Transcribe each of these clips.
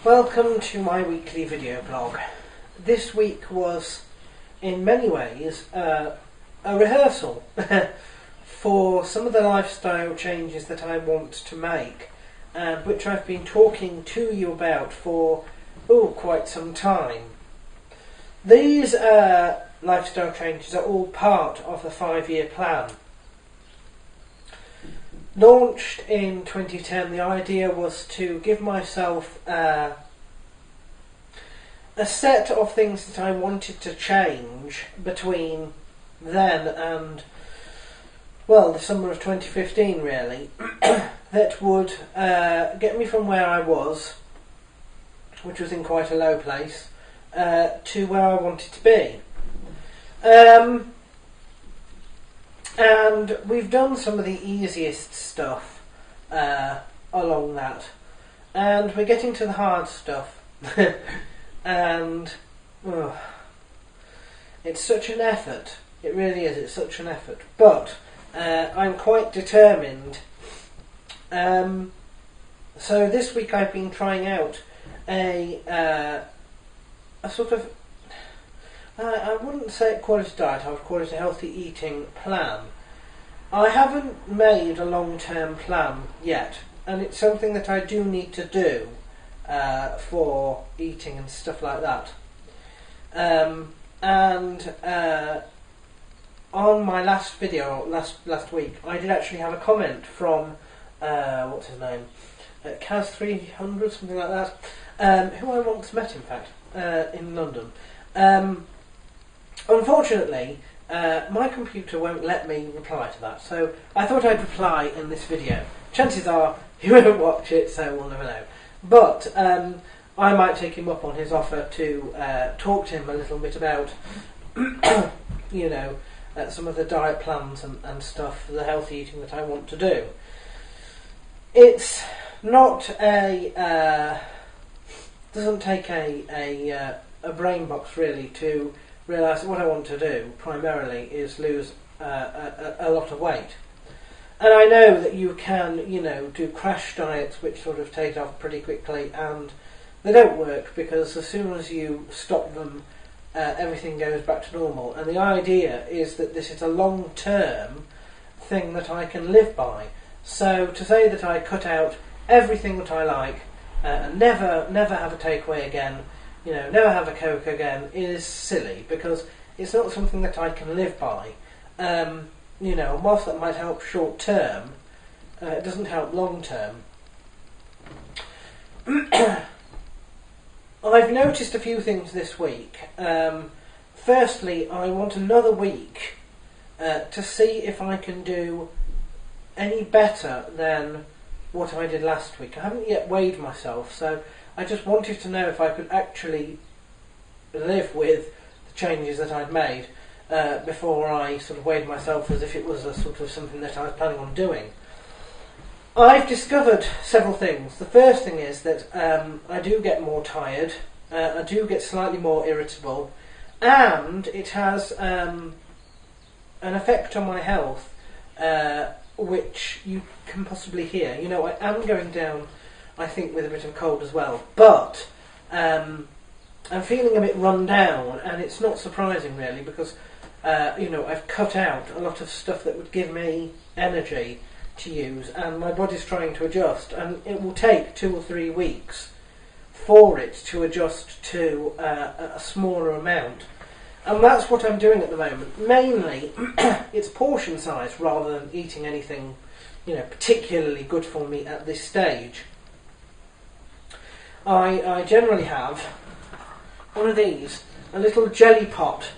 Welcome to my weekly video blog. This week was, in many ways, a rehearsal for some of the lifestyle changes that I want to make, which I've been talking to you about for quite some time. These lifestyle changes are all part of the 5-year plan. Launched in 2010, the idea was to give myself a set of things that I wanted to change between then and, the summer of 2015 really, that would get me from where I was, which was in quite a low place, to where I wanted to be. And we've done some of the easiest stuff along that, and we're getting to the hard stuff. And it's such an effort. It really is. It's such an effort. But I'm quite determined. So this week I've been trying out a sort of, I wouldn't say a quality diet, I would call it a healthy eating plan. I haven't made a long-term plan yet, and it's something that I do need to do for eating and stuff like that. On my last video, last week, I did actually have a comment from, what's his name? Kaz300, something like that, who I once met, in fact, in London. Unfortunately, my computer won't let me reply to that, so I thought I'd reply in this video. Chances are he won't watch it, so we'll never know. But I might take him up on his offer to talk to him a little bit about, some of the diet plans and stuff, the healthy eating that I want to do. It's not doesn't take a brain box really to realise that what I want to do primarily is lose a lot of weight. And I know that you can, do crash diets which sort of take off pretty quickly, and they don't work because as soon as you stop them, everything goes back to normal. And the idea is that this is a long-term thing that I can live by. So to say that I cut out everything that I like, and never have a takeaway again, never have a Coke again, is silly, because it's not something that I can live by. Whilst that might help short term, it doesn't help long term. I've noticed a few things this week. Firstly, I want another week to see if I can do any better than what I did last week. I haven't yet weighed myself, so I just wanted to know if I could actually live with the changes that I'd made before I sort of weighed myself as if it was a sort of something that I was planning on doing. I've discovered several things. The first thing is that I do get more tired, I do get slightly more irritable, and it has an effect on my health which you can possibly hear. I am going down, I think, with a bit of a cold as well, but I'm feeling a bit run down, and it's not surprising really, because I've cut out a lot of stuff that would give me energy to use, and my body's trying to adjust, and it will take 2 or 3 weeks for it to adjust to a smaller amount. And that's what I'm doing at the moment. Mainly, it's portion size rather than eating anything, particularly good for me at this stage. I generally have one of these, a little jelly pot,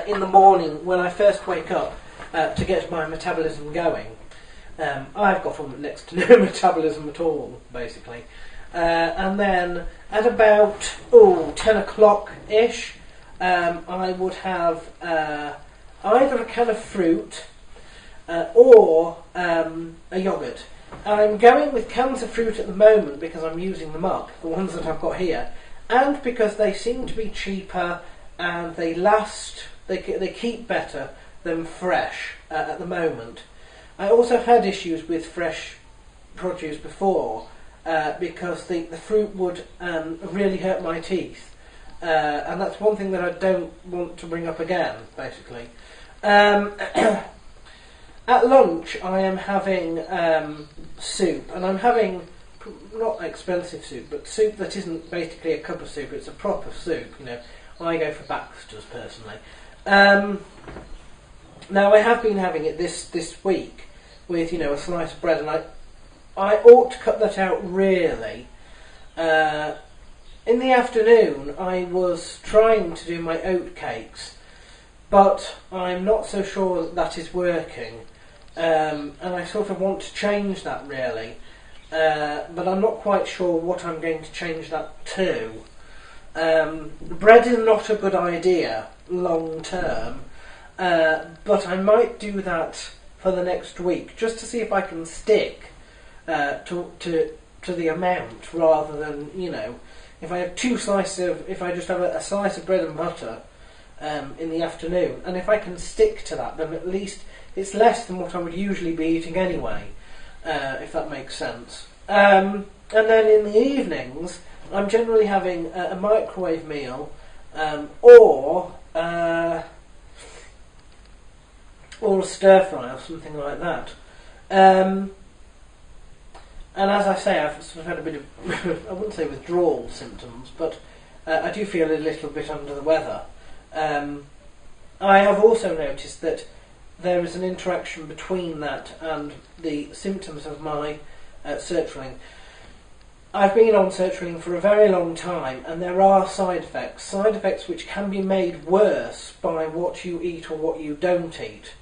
in the morning when I first wake up to get my metabolism going. I've got next to no metabolism at all, basically. And then at about 10 o'clock-ish, I would have either a can of fruit or a yoghurt. I'm going with cans of fruit at the moment because I'm using them up, the ones that I've got here, and because they seem to be cheaper and they last, they keep better than fresh at the moment. I also had issues with fresh produce before, because the fruit would really hurt my teeth. And that's one thing that I don't want to bring up again, basically. At lunch, I am having soup, and I'm having not expensive soup, but soup that isn't basically a cup of soup, it's a proper soup, you know. I go for Baxter's, personally. Now, I have been having it this week with, you know, a slice of bread, and I ought to cut that out, really. In the afternoon, I was trying to do my oat cakes, but I'm not so sure that is working, and I sort of want to change that, really. But I'm not quite sure what I'm going to change that to. Bread is not a good idea long term, but I might do that for the next week just to see if I can stick to the amount, rather than, you know, if I have if I just have a slice of bread and butter in the afternoon, and if I can stick to that, then at least it's less than what I would usually be eating anyway. If that makes sense. And then in the evenings, I'm generally having a microwave meal, or a stir fry or something like that. And as I say, I've sort of had a bit of, I wouldn't say withdrawal symptoms, but I do feel a little bit under the weather. I have also noticed that there is an interaction between that and the symptoms of my sertraline. I've been on sertraline for a very long time, and there are side effects which can be made worse by what you eat or what you don't eat.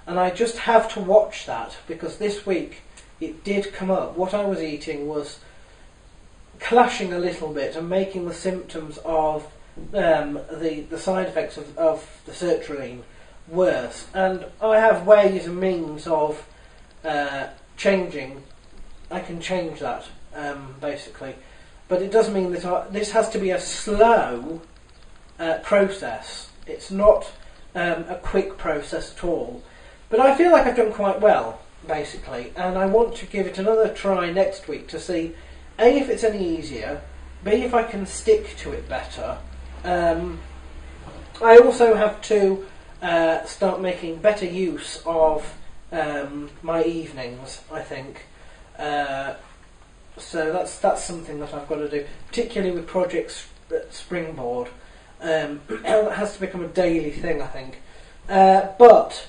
And I just have to watch that, because this week it did come up. What I was eating was clashing a little bit and making the symptoms of the side effects of the sertraline worse, and I have ways and means of changing. I can change that, basically, but it does mean that this has to be a slow process. It's not a quick process at all, but I feel like I've done quite well, basically, and I want to give it another try next week to see A, if it's any easier, B, if I can stick to it better. I also have to start making better use of my evenings, I think. So that's something that I've got to do, particularly with Project Springboard. That has to become a daily thing, I think. But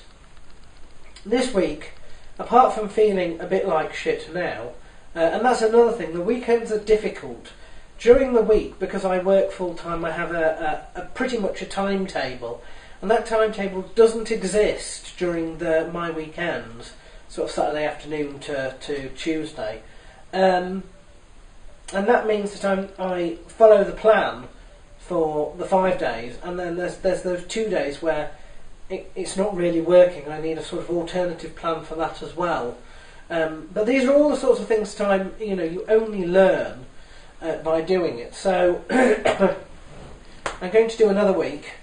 this week, apart from feeling a bit like shit now, and that's another thing, the weekends are difficult. During the week, because I work full time, I have a pretty much a timetable, and that timetable doesn't exist during my weekends, sort of Saturday afternoon to Tuesday, and that means that I follow the plan for the 5 days, and then there's those 2 days where it's not really working. I need a sort of alternative plan for that as well. But these are all the sorts of things that you only learn by doing it. So I'm going to do another week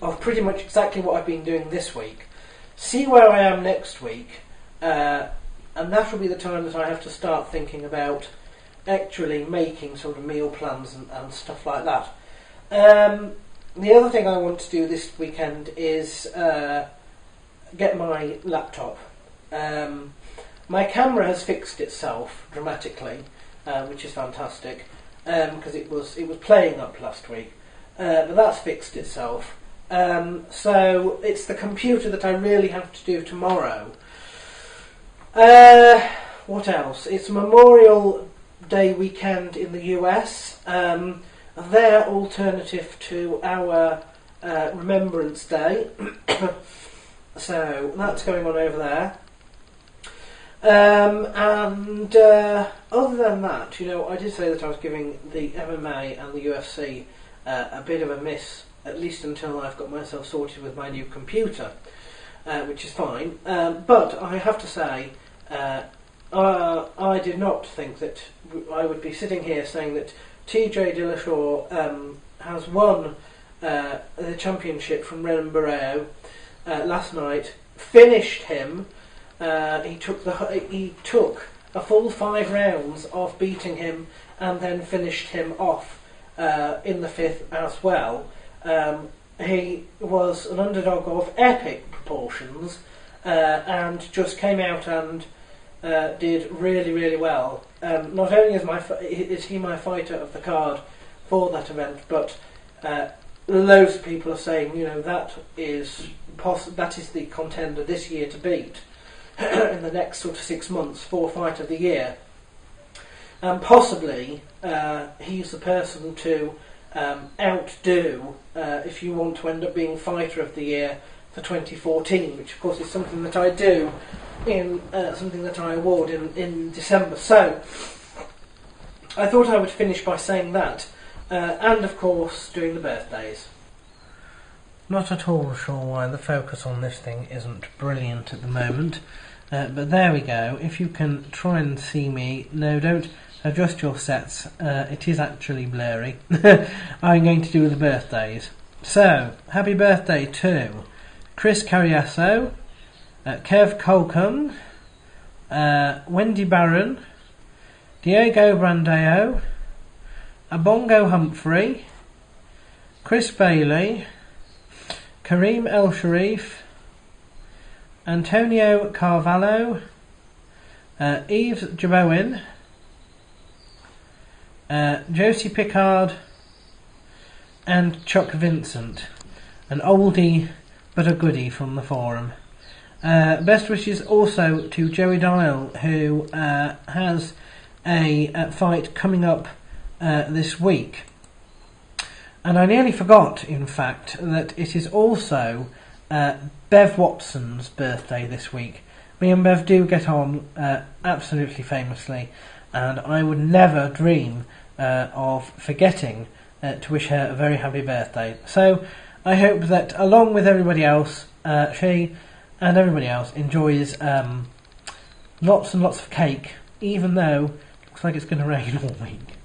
of pretty much exactly what I've been doing this week. See where I am next week, and that will be the time that I have to start thinking about actually making sort of meal plans and stuff like that. The other thing I want to do this weekend is get my laptop. My camera has fixed itself dramatically, which is fantastic, because it was playing up last week, but that's fixed itself. So it's the computer that I really have to do tomorrow. What else? It's Memorial Day weekend in the US. Their alternative to our Remembrance Day. So that's going on over there. And other than that, I did say that I was giving the MMA and the UFC a bit of a miss, at least until I've got myself sorted with my new computer, which is fine. But I have to say, I did not think that I would be sitting here saying that TJ Dillashaw has won the championship from Renan Barrero last night, finished him. He took a full 5 rounds of beating him and then finished him off in the 5th as well. He was an underdog of epic proportions and just came out and did really, really well. Not only is he my fighter of the card for that event, but loads of people are saying, that is the contender this year to beat in the next sort of 6 months for Fight of the Year. And possibly he's the person to outdo if you want to end up being Fighter of the Year for 2014, which of course is something that I do in something that I award in December. So I thought I would finish by saying that, and of course doing the birthdays. Not at all sure why the focus on this thing isn't brilliant at the moment, but there we go. If you can try and see me, no, don't adjust your sets, it is actually blurry. I'm going to do the birthdays. So, happy birthday to Chris Carriasso, Kev Colcom, Wendy Barron, Diego Brandeo, Abongo Humphrey, Chris Bailey, Kareem El Sharif, Antonio Carvalho, Yves Jaboin, Josie Pickard, and Chuck Vincent, an oldie but a goodie from the forum. Best wishes also to Joey Dial, who has a fight coming up this week. And I nearly forgot, in fact, that it is also Bev Watson's birthday this week. Me and Bev do get on absolutely famously, and I would never dream of forgetting to wish her a very happy birthday. So I hope that, along with everybody else, she and everybody else enjoys lots and lots of cake, even though it looks like it's going to rain all week.